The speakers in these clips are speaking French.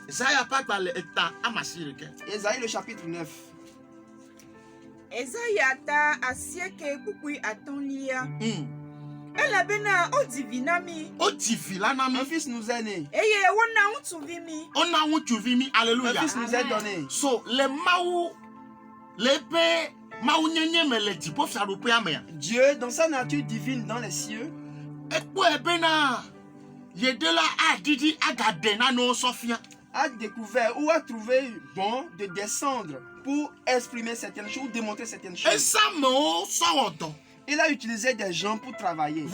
Ésaïe le chapitre 9. Ésaïe ata asieke kukui atonlia. Ela bena odivinami. Un fils nous est né. Eye wona untuvimi. Un fils nous est donné. So le maou lepe maou nyenye me le dipo fiarupe amea. Dieu, dans sa nature divine dans les cieux, a découvert ou a trouvé bon de descendre pour exprimer certaines choses ou démontrer certaines choses. Il a utilisé des gens pour travailler.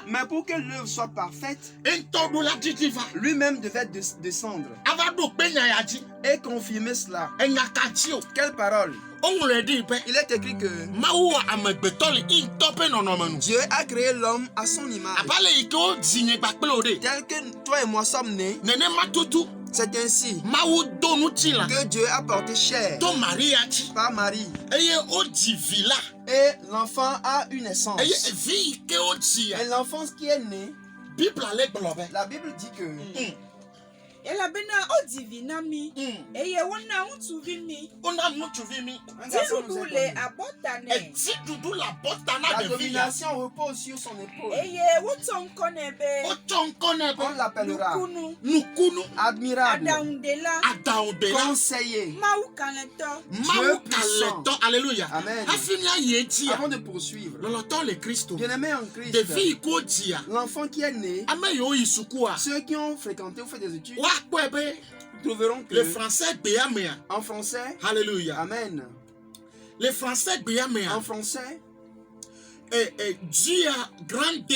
Mais pour que l'œuvre soit parfaite, lui-même devait descendre et confirmer cela. Quelle parole? Il est écrit que Dieu a créé l'homme à son image. Tel que toi et moi sommes nés, c'est ainsi que Dieu a porté chair par Marie. Et l'enfant a une naissance. Et l'enfant qui est né, la Bible dit que Ela bena odivinami. Eye wona untuvimi. Tidudule abotane. la domination repose sur son épaule. Eye wotonkonebe. On l'appellera Nukunu admirable, Adaundela conseiller, Mau kalento. Alléluia. Amen. Avant de poursuivre, bien-aimé en Christ, l'enfant qui est né, ceux qui ont fréquenté ou fait des études trouveront que le français en français, Alléluia. Amen. Le français En français, Dieu grande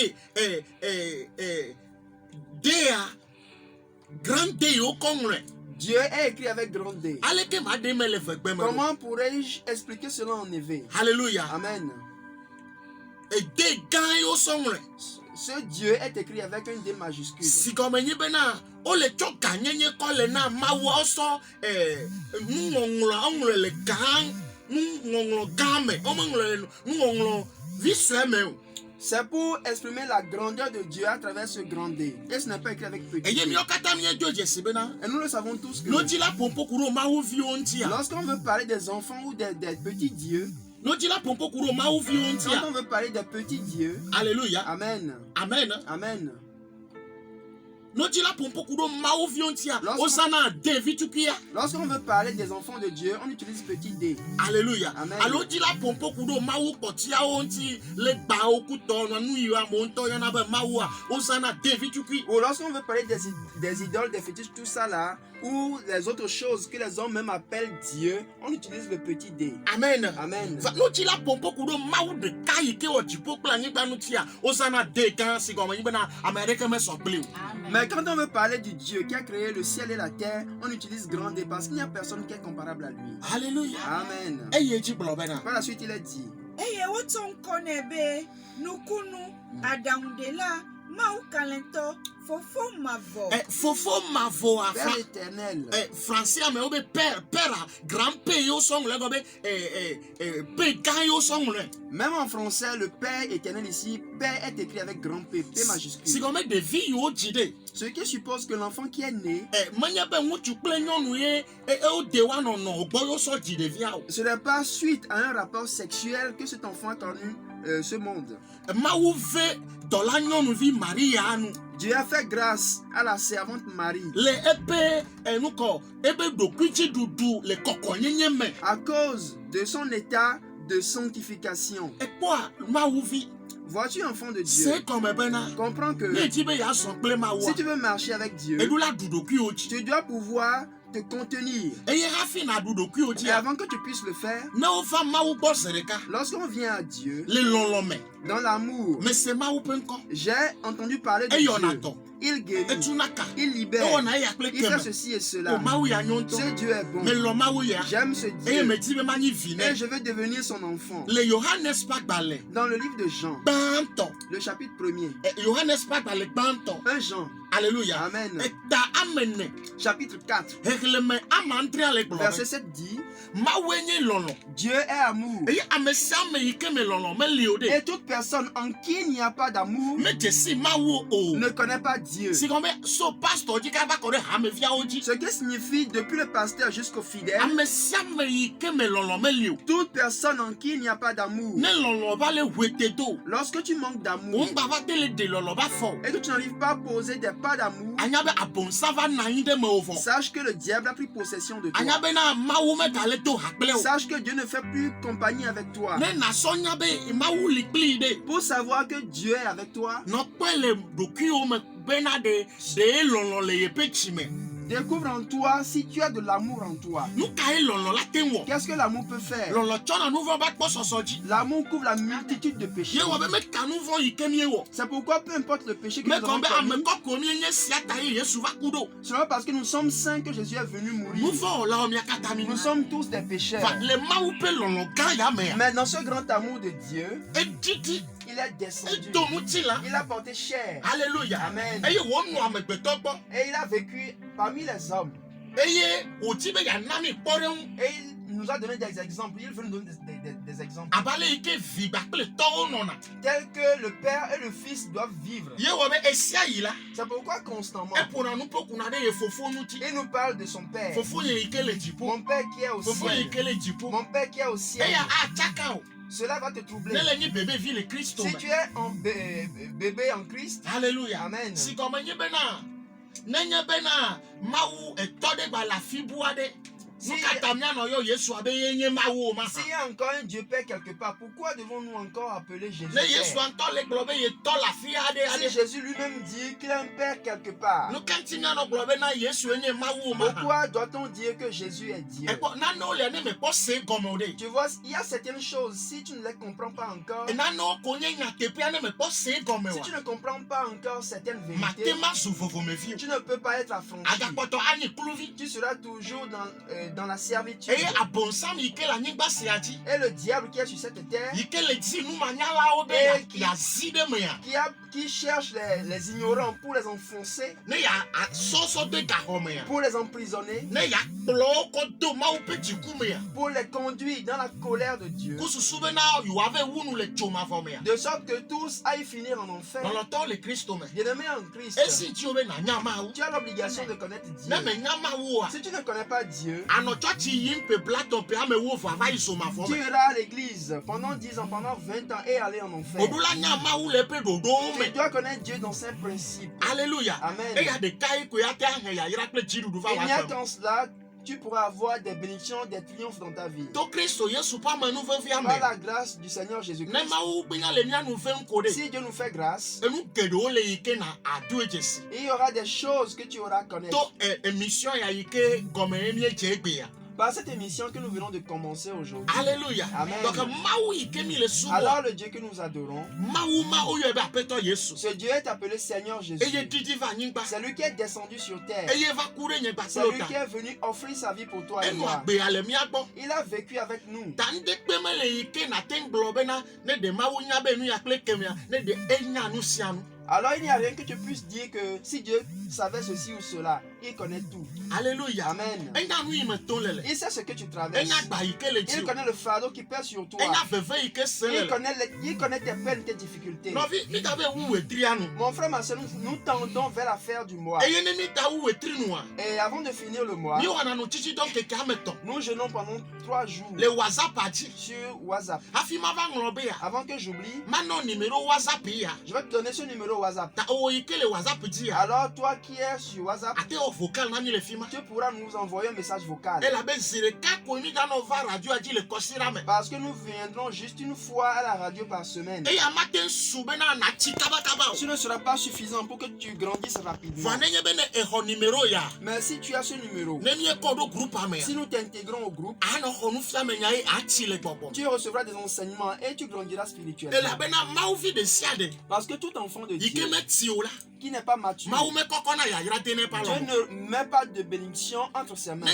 grande au Congrès. Dieu est écrit avec grand D. Comment pourrais-je expliquer cela en éveil? Alléluia. Amen. Et des gars au Congrès. Ce Dieu est écrit avec un D majuscule. Si comme ni bena o le choka nyenye kole na mawo so ngonglo le gang ngonglo game o ngonglo visuel. C'est pour exprimer la grandeur de Dieu à travers ce grand D. Et ce n'est pas écrit avec petit D. Et nous le savons tous que lorsqu'on veut parler des enfants ou des petits dieux, quand on veut parler des petits dieux, Alléluia. Amen. Amen. Amen. Lorsqu'on veut parler des enfants de Dieu, on utilise petit D. Alléluia. Amen. Ou lorsqu'on veut parler des idoles, des fétiches, tout ça là, ou les autres choses que les hommes même appellent Dieu, on utilise le petit D. Amen. Amen. Mais quand on veut parler du Dieu qui a créé le ciel et la terre, on utilise grand D parce qu'il n'y a personne qui est comparable à lui. Alléluia. Amen. Par la suite, il est dit Eye wotonkonebe. Nukunu adaundela. Mau kalento. Fofo mavo. Père éternel. Français mais obe père grand-père yo song le gobe père yo song le. Même en français, le Père éternel ici, Père est écrit avec grand P, P majuscule. Si comme des vies yo jide. Ce qui suppose que l'enfant qui est né, ce n'est pas suite à un rapport sexuel que cet enfant a connu ce monde. Dieu a fait grâce à la servante Marie. À cause de son état de sanctification. Vois-tu, enfant de Dieu, comprends que si tu veux marcher avec Dieu, tu dois pouvoir te contenir. Et avant que tu puisses le faire, lorsqu'on vient à Dieu, dans l'amour, j'ai entendu parler de Dieu. Il guérit, il libère, il fait ceci et cela. Ce Dieu est bon. J'aime ce Dieu. Et je veux devenir son enfant. Dans le livre de Jean, le chapitre 1er. 1 Jean. Alléluia. Amen. Chapitre 4. Verset 7 dit Dieu est amour. Et toute personne en qui il n'y a pas d'amour ne connaît pas Dieu. Ce qui signifie depuis le pasteur jusqu'au fidèle, toute personne en qui il n'y a pas d'amour, lorsque tu manques d'amour et que tu n'arrives pas à poser des pas d'amour, sache que le diable a pris possession de toi. Sache que Dieu ne fait plus compagnie avec toi. Pour savoir que Dieu est avec toi, découvre en toi si tu as de l'amour en toi. Qu'est-ce que l'amour peut faire? L'amour couvre la multitude de péchés. C'est pourquoi peu importe le péché que nous avons commis, seulement parce que nous sommes saints que Jésus est venu mourir. Nous sommes tous des pécheurs. Mais dans ce grand amour de Dieu, il est descendu. Il a porté chair. Alléluia. Amen. Et il a vécu parmi les hommes. Et il nous a donné des exemples. Il veut nous donner des exemples. Tels que le Père et le Fils doivent vivre. C'est pourquoi constamment il nous parle de son Père. Mon Père qui est au ciel. Mon Père qui est au ciel. Cela va te troubler. Si tu es un bébé en Christ, alléluia. Amen. Si s'il y a encore un Dieu Père quelque part, pourquoi devons-nous encore appeler Jésus Père? Si Jésus lui-même dit qu'il a un Père quelque part, pourquoi doit-on dire que Jésus est Dieu? Tu vois, il y a certaines choses, si tu ne les comprends pas encore, si tu ne comprends pas encore certaines vérités, tu ne peux pas être affranchi. Tu seras toujours dans la servitude. Et le diable qui est sur cette terre, qui cherche les ignorants pour les enfoncer, pour les emprisonner, pour les conduire dans la colère de Dieu, de sorte que tous aillent finir en enfer. Bien-aimé en Christ, tu as l'obligation de connaître Dieu. Si tu ne connais pas Dieu, tu iras à l'église pendant 10 ans, pendant 20 ans et aller en enfer. Tu dois connaître Dieu dans ses principes. Alléluia. Amen. Il n'y a qu'en cela tu pourras avoir des bénédictions, des triomphes dans ta vie. Par la grâce du Seigneur Jésus-Christ. Si Dieu nous fait grâce, il y aura des choses que tu auras à connaître. Par cette émission que nous venons de commencer aujourd'hui. Alléluia. Amen. Alors le Dieu que nous adorons, ce Dieu est appelé Seigneur Jésus. C'est lui qui est descendu sur terre. C'est lui qui est venu offrir sa vie pour toi et moi. Il a vécu avec nous. Alors il n'y a rien que tu puisses dire que si Dieu savait ceci ou cela, il connaît tout. Alléluia. Amen. Il sait ce que tu traverses. Il connaît le fardeau qui pèse sur toi. Il connaît tes peines, tes difficultés. Mon frère, ma soeur, nous tendons vers la fin du mois. Et avant de finir le mois, nous jeûnons pendant 3 jours sur WhatsApp. Avant que j'oublie, je vais te donner ce numéro WhatsApp. Alors toi qui es sur WhatsApp, tu pourras nous envoyer un message vocal. Parce que nous viendrons juste une fois à la radio par semaine. Ce ne sera pas suffisant pour que tu grandisses rapidement. Mais si tu as ce numéro, si nous t'intégrons au groupe, tu recevras des enseignements et tu grandiras spirituellement. Parce que tout enfant de Dieu qui n'est pas mature. Dieu ne met pas de bénédiction entre ses mains.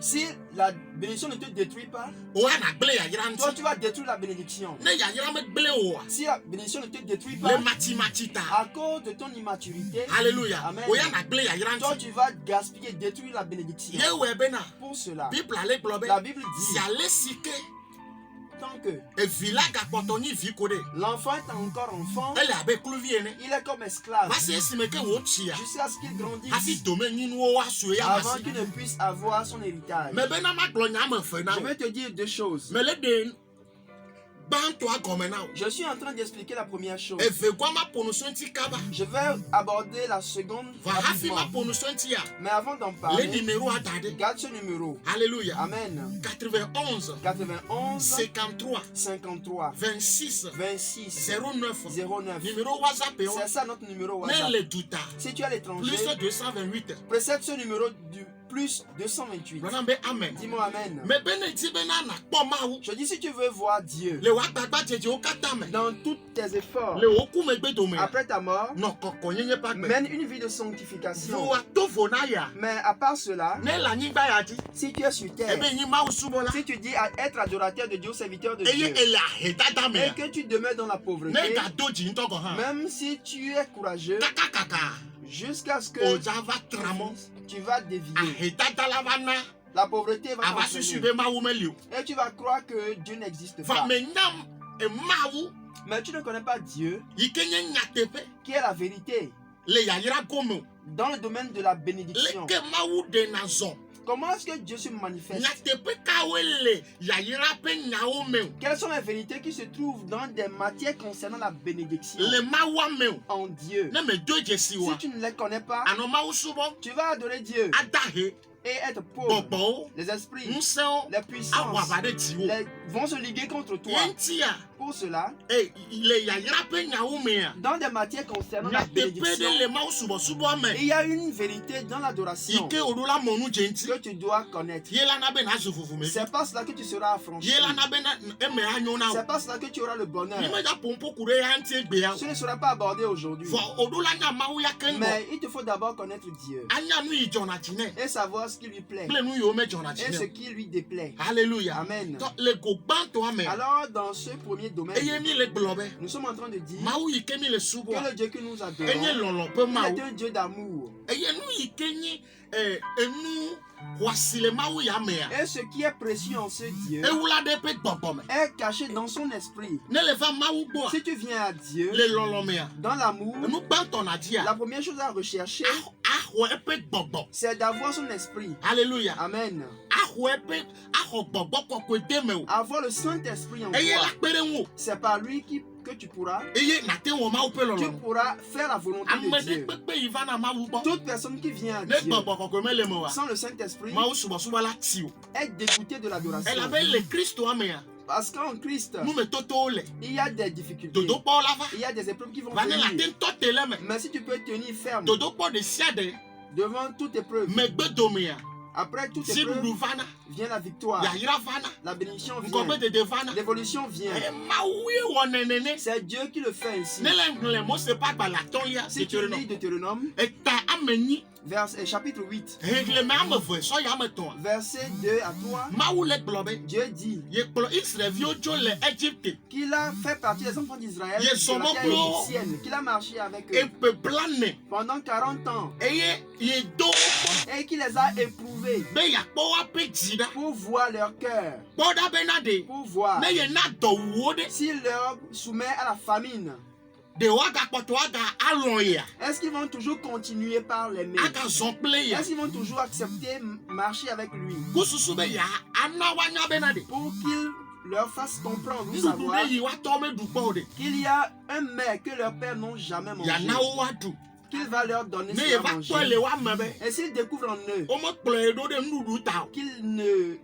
Si la bénédiction ne te détruit pas, toi tu vas détruire la bénédiction. Si la bénédiction ne te détruit pas, à cause de ton immaturité, Alléluia. Amen. Toi tu vas gaspiller, détruire la bénédiction. Pour cela, la Bible dit, tant que l'enfant est encore enfant, il est comme esclave jusqu'à ce qu'il grandisse, avant qu'il ne puisse avoir son héritage. Je vais te dire deux choses. Je suis en train d'expliquer la première chose. Je vais aborder la seconde rapidement. Mais avant d'en parler, garde ce numéro. Alléluia. Amen. 91 53 26 09. Numéro WhatsApp. C'est ça notre numéro WhatsApp. Si tu es à l'étranger, plus 228. Précède ce numéro du plus 228. Amen. Dis-moi Amen. Je dis, si tu veux voir Dieu dans tous tes efforts après ta mort, mène une vie de sanctification. Mais à part cela, si tu es sur terre, si tu dis à être adorateur de Dieu, serviteur de Dieu, et que tu demeures dans la pauvreté, même si tu es courageux, jusqu'à ce que tu vas dévier, la pauvreté va t'entraîner. Et tu vas croire que Dieu n'existe pas. Mais tu ne connais pas Dieu, qui est la vérité, dans le domaine de la bénédiction. Comment est-ce que Dieu se manifeste? Quelles sont les vérités qui se trouvent dans des matières concernant la bénédiction en Dieu? Si tu ne les connais pas, tu vas adorer Dieu et être pauvre. Les esprits, les puissances vont se liguer contre toi. Pour cela, dans des matières concernant la bénédiction, il y a une vérité dans l'adoration que tu dois connaître. C'est pas cela que tu seras affranchi. C'est pas cela que tu auras le bonheur. Ce ne sera pas abordé aujourd'hui. Mais il te faut d'abord connaître Dieu et savoir ce qui lui plaît et ce qui lui déplaît. Alléluia. Amen. Alors dans ce premier domaine, nous sommes en train de dire que le Dieu que nous adorons est un Dieu d'amour. Et ce qui est précieux en ce Dieu est caché dans son esprit. Si tu viens à Dieu dans l'amour, la première chose à rechercher, c'est d'avoir son esprit. Alléluia. Amen. Avoir le Saint-Esprit en toi. C'est par lui que tu pourras faire la volonté de Dieu. Toute personne qui vient à Dieu sans le Saint-Esprit est dégoûtée de l'adoration. Parce qu'en Christ, il y a des difficultés, il y a des épreuves qui vont venir. Mais si tu peux tenir ferme devant toute épreuve, après toute épreuve vient la victoire, la bénédiction vient, l'évolution vient. C'est Dieu qui le fait ici. Si tu lis Deutéronome, chapitre 8, verset 2 à 3, Dieu dit qu'il a fait partie des enfants d'Israël de la terre égyptienne, qu'il a marché avec eux pendant 40 ans et qu'il les a éprouvés pour voir leur cœur, pour voir s'il leur soumet à la famine. Est-ce qu'ils vont toujours continuer par l'aimer? Est-ce qu'ils vont toujours accepter marcher avec lui? Pour qu'il leur fasse comprendre, savoir qu'il y a un mets que leurs pères n'ont jamais mangé, qu'il va leur donner ce manger. Et s'ils découvrent en eux qu'ils ne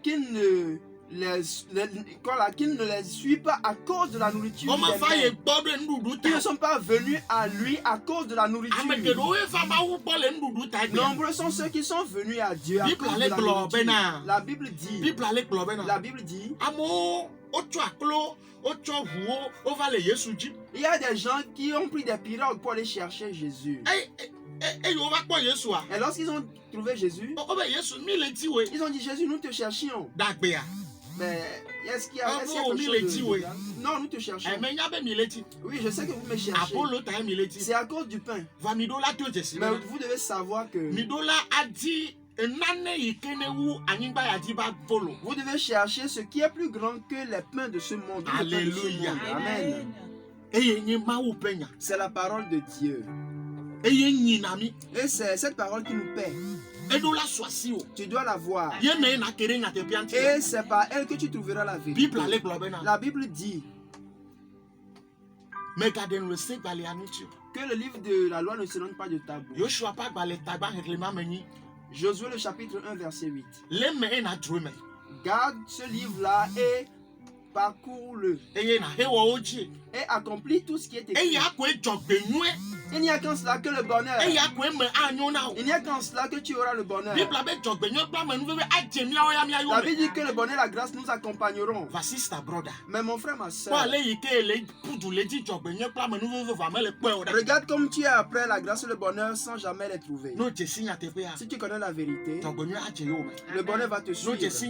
les suivent pas à cause de la nourriture, qu'ils ne sont pas venus à lui à cause de la nourriture. Nombreux sont ceux qui sont venus à Dieu à cause de la nourriture. La Bible dit Il y a des gens qui ont pris des pirogues pour aller chercher Jésus. Et lorsqu'ils ont trouvé Jésus, ils ont dit Jésus, nous te cherchions. Mais est-ce qu'il y a quelque chose de... Non, nous te cherchons. Oui, je sais que vous me cherchez. C'est à cause du pain. Mais vous devez savoir que vous devez chercher ce qui est plus grand que les pains de ce monde. Alléluia. Amen. C'est la parole de Dieu. Et c'est cette parole qui nous paie. Tu dois la voir. Et c'est par elle que tu trouveras la vérité. La Bible dit que le livre de la loi ne se donne pas de tabou. Josué le chapitre 1 verset 8. Garde ce livre-là et parcours-le. Et accomplis tout ce qui est écrit. Il n'y a qu'en cela que le bonheur. Il n'y a qu'en cela que tu auras le bonheur. La Bible dit que le bonheur et la grâce nous accompagneront. Mais mon frère, ma soeur, regarde comme tu es après la grâce et le bonheur sans jamais les trouver. Si tu connais la vérité, le bonheur va te suivre. Si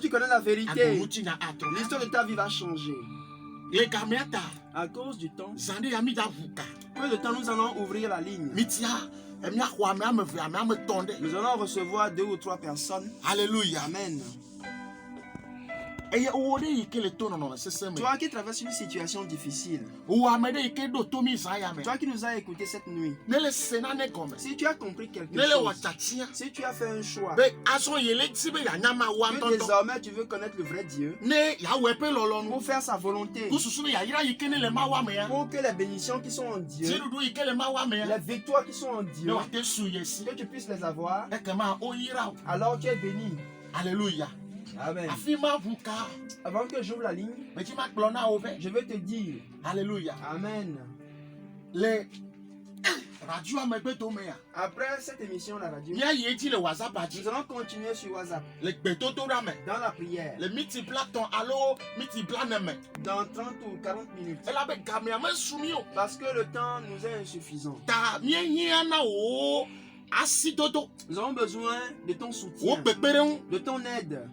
tu connais la vérité, l'histoire de ta vie va changer. À cause du temps, peu de temps nous allons ouvrir la ligne. Nous allons recevoir 2 ou 3 personnes. Alléluia. Amen. Toi qui traverses une situation difficile, toi qui nous as écouté cette nuit, si tu as compris quelque chose, si tu as fait un choix, que désormais tu veux connaître le vrai Dieu, pour faire sa volonté, pour que les bénédictions qui sont en Dieu, les victoires qui sont en Dieu, que tu puisses les avoir, alors tu es béni. Alléluia. Amen. Avant que j'ouvre la ligne, je vais te dire. Alléluia. Amen. Après cette émission, la radio, nous allons continuer sur WhatsApp. Dans la prière. Dans 30 ou 40 minutes. Parce que le temps nous est insuffisant. Nous avons besoin de ton soutien, de ton aide.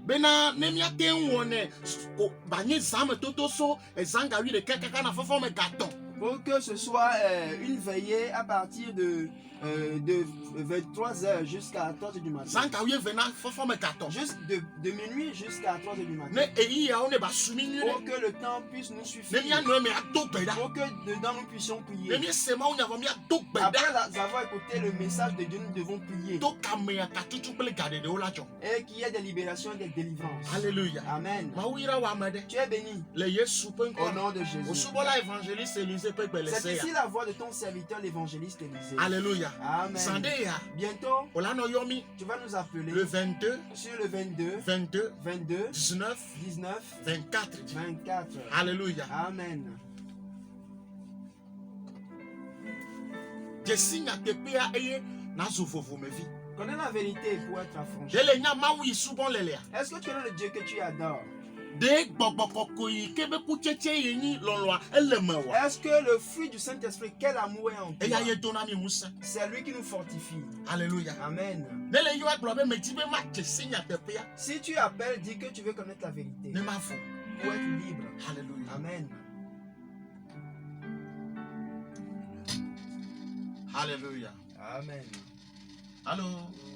Pour que ce soit une veillée à partir de 23h jusqu'à 3h du matin. Juste de minuit jusqu'à 3h du matin. Pour que le temps puisse nous suffire. Pour que dedans nous puissions prier. Après avoir écouté le message de Dieu, nous devons prier. Et qu'il y ait des libérations et des délivrances. Alléluia. Amen. Tu es béni. Au nom de Jésus. C'est ici la voix de ton serviteur, l'évangéliste Élisée. Alléluia. Amen. Bientôt, tu vas nous appeler le 22, sur le 22, 19, 24. Alléluia. Amen. Connais la vérité pour être affranchi. Est-ce que tu connais le Dieu que tu adores? Est-ce que le fruit du Saint-Esprit, quel amour est en toi? C'est lui qui nous fortifie. Alléluia. Amen. Si tu appelles, dis que tu veux connaître la vérité pour être libre. Alléluia. Amen. Alléluia. Amen. Allô?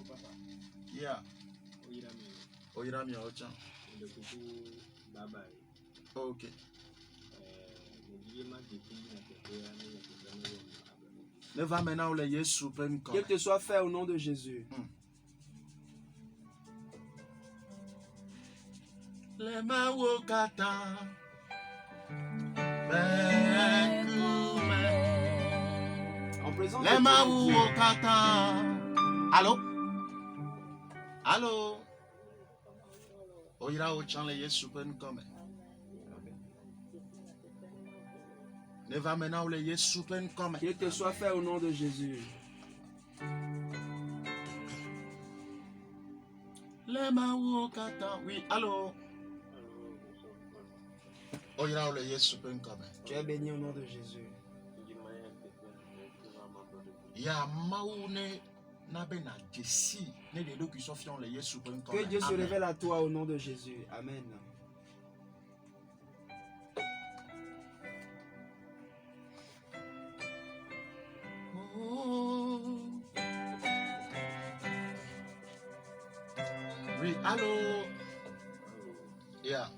Papa. Yeah. Oyirami Ocha. Ok. Lève maintenant le Jésus prenne Que te soit fait au nom de Jésus. Le mawokata. En présence Le mawokata. Allô? Allô? Oyira Ochan le Jésus prenne comme. Ne va maintenant le Jésus prenne comme. Que te soit fait au nom de Jésus. Le mawokata. Oui, allô? Tu es béni au nom de Jésus. Que Dieu se révèle à toi au nom de Jésus. Amen. Oui, allô? Yeah.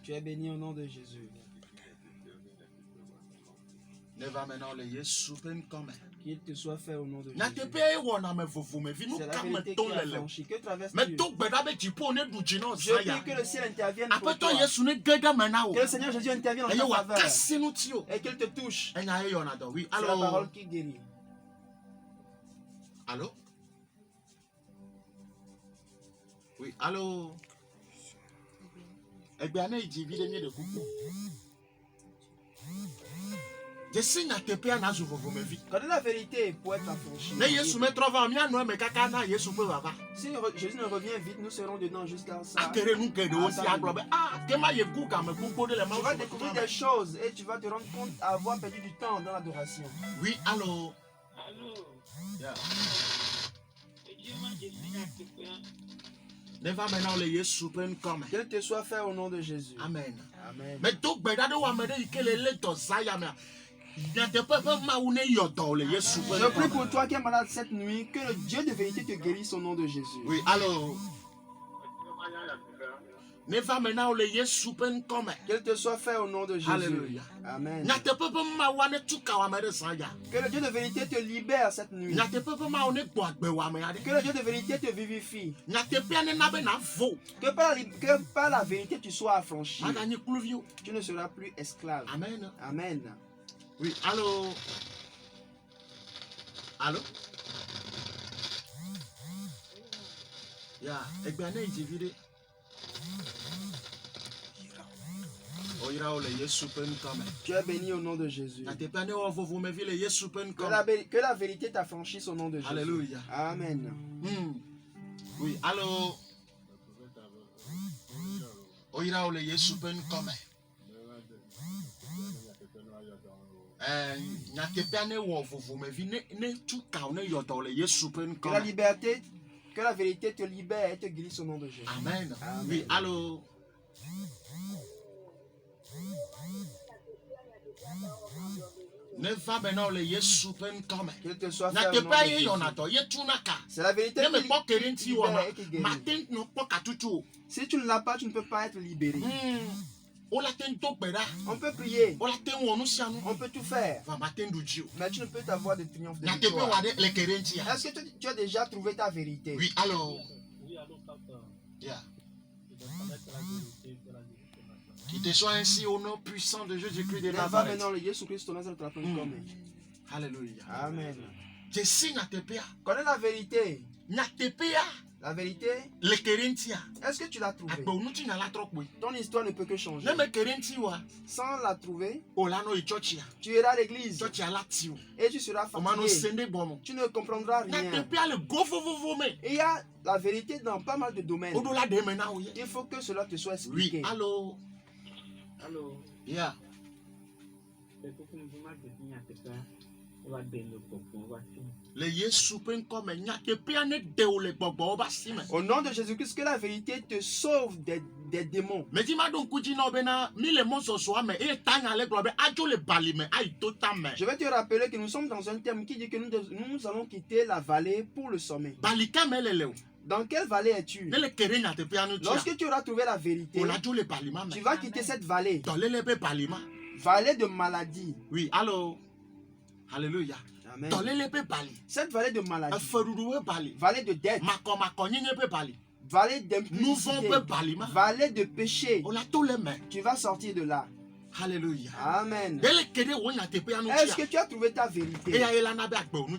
Tu es béni au nom de Jésus. Qu'il te soit fait au nom de Jésus. C'est la vérité qui a franchi. Que traverses-tu? Je prie que le ciel intervienne pour toi. Que le Seigneur Jésus intervienne en ta faveur. Et qu'il te touche. C'est la parole qui guérit. Allô? Oui, allô? Quand la vérité pour être affranchie. Si Jésus ne revient vite, nous serons dedans jusqu'à ça. Tu vas découvrir des choses et tu vas te rendre compte d'avoir perdu du temps dans l'adoration. Oui, allô? Allô? Yeah. Qu'il te soit fait au nom de Jésus. Amen. Amen. Mais tout je prie pour toi qui es malade cette nuit, que le Dieu de vérité te guérisse au nom de Jésus. Oui, allô? Qu'il te soit fait au nom de Jésus. Alléluia. Amen. Que le Dieu de vérité te libère cette nuit. Que le Dieu de vérité te vivifie. Que par la vérité tu sois affranchi. Tu ne seras plus esclave. Amen. Amen. Oui, allô? Allô? Yeah, tu es béni au nom de Jésus. Que la vérité t'affranchisse au nom de Jésus. Alléluia. Amen. Oui, allô? Que la vérité te libère et te guérisse au nom de Jésus. Amen. Amen. Oui, allô? Ne va maintenant le Yesu pen comme. Qu'il te soit fait au nom de Jésus. C'est la vérité qui libère et qui guérit. Si tu ne l'as pas, tu ne peux pas être libéré. On peut prier. On peut tout faire. Mais tu ne peux t'avoir de triomphe de victoire. Est-ce que tu as déjà trouvé ta vérité? Oui, allô? Yeah. Qu'il te soit ainsi au nom puissant de Jésus-Christ de Nazareth. Alléluia. Amen. Connais la vérité. La vérité, est-ce que tu l'as trouvée? Ton histoire ne peut que changer. Sans la trouver, tu iras à l'église et tu seras fatigué. Tu ne comprendras rien. Il y a la vérité dans pas mal de domaines. Il faut que cela te soit expliqué. Oui, allô? Allô? Yeah. Au nom de Jésus-Christ, que la vérité te sauve des démons. Je vais te rappeler que nous sommes dans un terme qui dit que nous allons quitter la vallée pour le sommet. Dans quelle vallée es-tu? Lorsque tu auras trouvé la vérité, tu vas quitter cette vallée. Vallée de maladie. Oui, allô? Alléluia. Amen. Cette vallée de maladie, vallée de dette, vallée d'impudicité, vallée de péché, tu vas sortir de là. Alléluia. Amen. Est-ce que tu as trouvé ta vérité?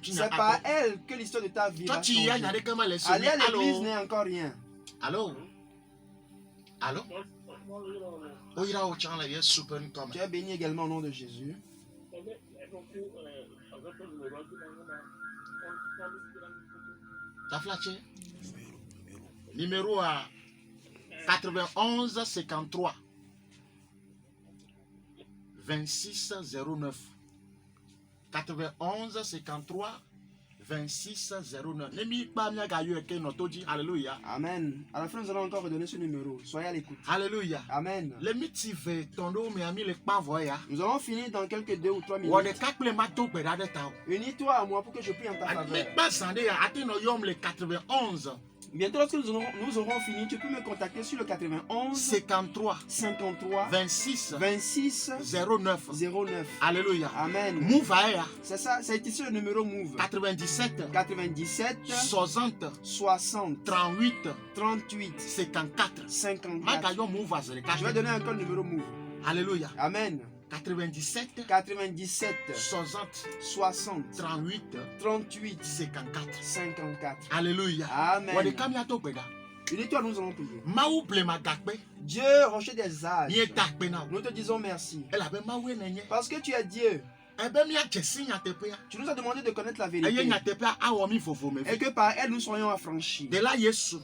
C'est par elle que l'histoire de ta vie va changer. Aller à l'église n'est encore rien. Allô? Allô? Tu es béni également au nom de Jésus. T'as flashé? Numéro à 91 53 26 09. 91 53 26 09. Alléluia. Amen. À la fin, nous allons encore redonner ce numéro. Soyez à l'écoute. Alléluia. Amen. Nous allons finir dans quelques 2 ou 3 minutes. Unis-toi à moi pour que je prie en ta faveur. Bientôt, lorsque nous aurons fini, tu peux me contacter sur le 91 53 26 09. Alléluia. Amen. Move. C'est ça, c'est ici le numéro Move. 97 60 38 54. Je vais donner encore le numéro Move. Alléluia. Amen. 97 60 38 54. Alléluia. Amen. Unis-toi, nous allons prier. Dieu, rocher des âges, nous te disons merci. Parce que tu es Dieu. Tu nous as demandé de connaître la vérité et que par elle nous soyons affranchis.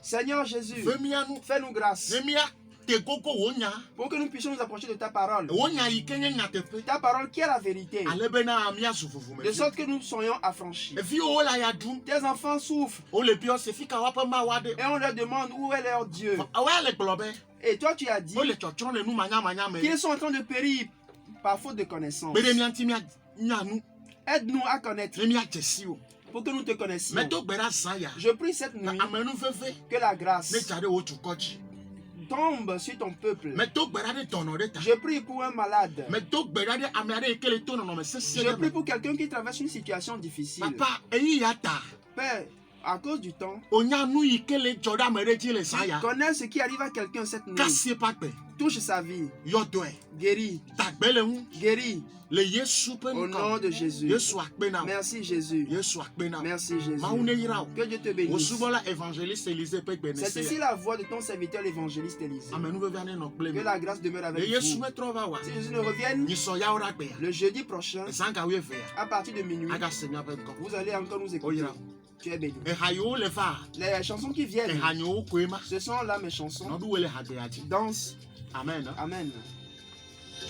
Seigneur Jésus, fais-nous grâce pour que nous puissions nous approcher de ta parole. Ta parole qui est la vérité. De sorte que nous soyons affranchis. Tes enfants souffrent. Et on leur demande où est leur Dieu. Et toi tu as dit qu'ils sont en train de périr par faute de connaissance. Aide-nous à connaître pour que nous te connaissions. Je prie cette nuit que la grâce tombe sur ton peuple. Je prie pour un malade. Je prie pour quelqu'un qui traverse une situation difficile. Père, à cause du temps, tu connais ce qui arrive à quelqu'un cette nuit. Touche sa vie. Guéris. Guéris. Au nom de Jésus. Merci Jésus. Merci Jésus. Que Dieu te bénisse. C'est ici la voix de ton serviteur l'évangéliste Élisée. Que la grâce demeure avec vous. Si Jésus ne revienne le jeudi prochain à partir de minuit, vous allez encore nous écouter. Tu es béni. Les chansons qui viennent, ce sont là mes chansons. Danse. Amen. Amen.